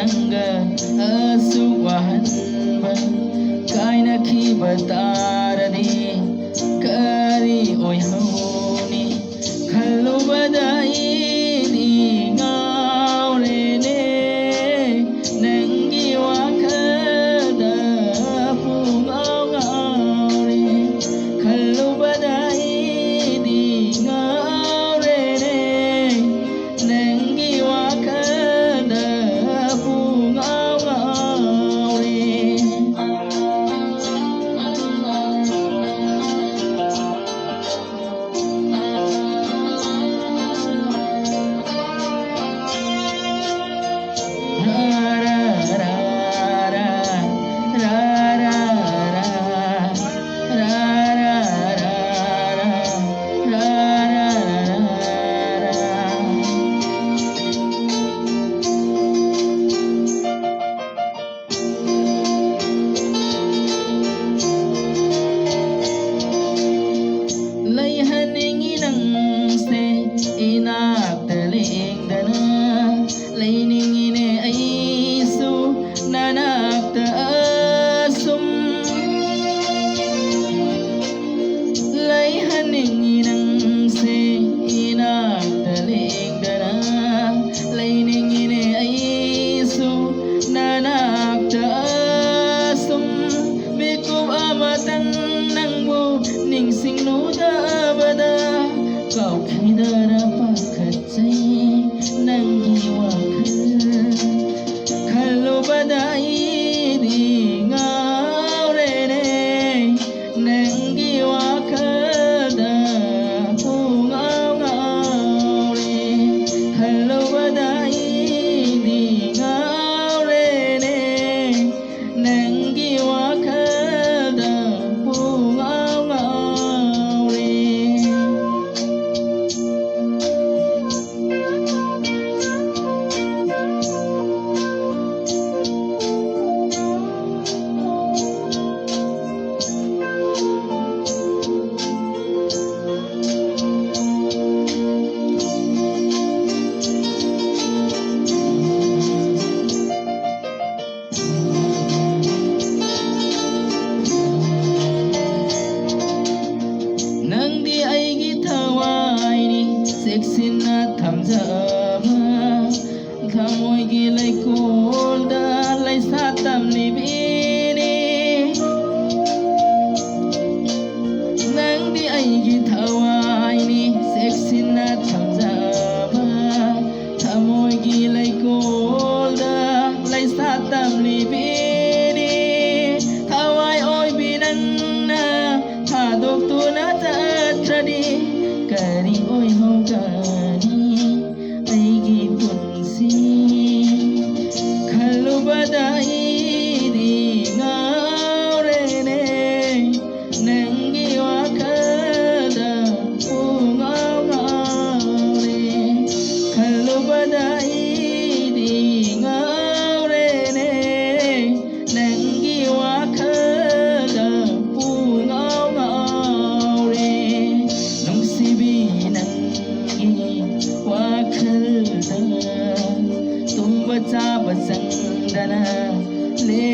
nanga asuk wahanba kainakhiba taradi kari oihoni khalubada aidi ngaurene nangi wakhalda pungaw ngaure khalubada aidi ngaurene nangi wakhalda pungaw ngaure Layhaningi nangse inakta lingdana layningine aisu nanakta asum layhaningi nangse inakta lingdana layningine aisu nanakta asum mikub amatang nangbu ningsing nudabada kau khidara pakhatsai nangi wakhal khalubada aidi ngaurene nangi wakhalda pungaw ngaure khalubada aidi ngaurene nangi wakhalda pungaw ngaure Nangdi aigi thawaini seksina thamjaba thamoigi laikolda laisatamni bini Nangdi aigi thawaini seksina thamjaba thamoigi laikolda laisatamni bini Thawai oi binanna thadokhtuna chatradi kari oihogani aigi punsi khalubada aidi ngaurene nangi wakhalda pungaw ngaure khalubada aidi ngaurene nangi wakhalda pungaw ngaure nungsibi nangi wakhalda tumba chaba changdana le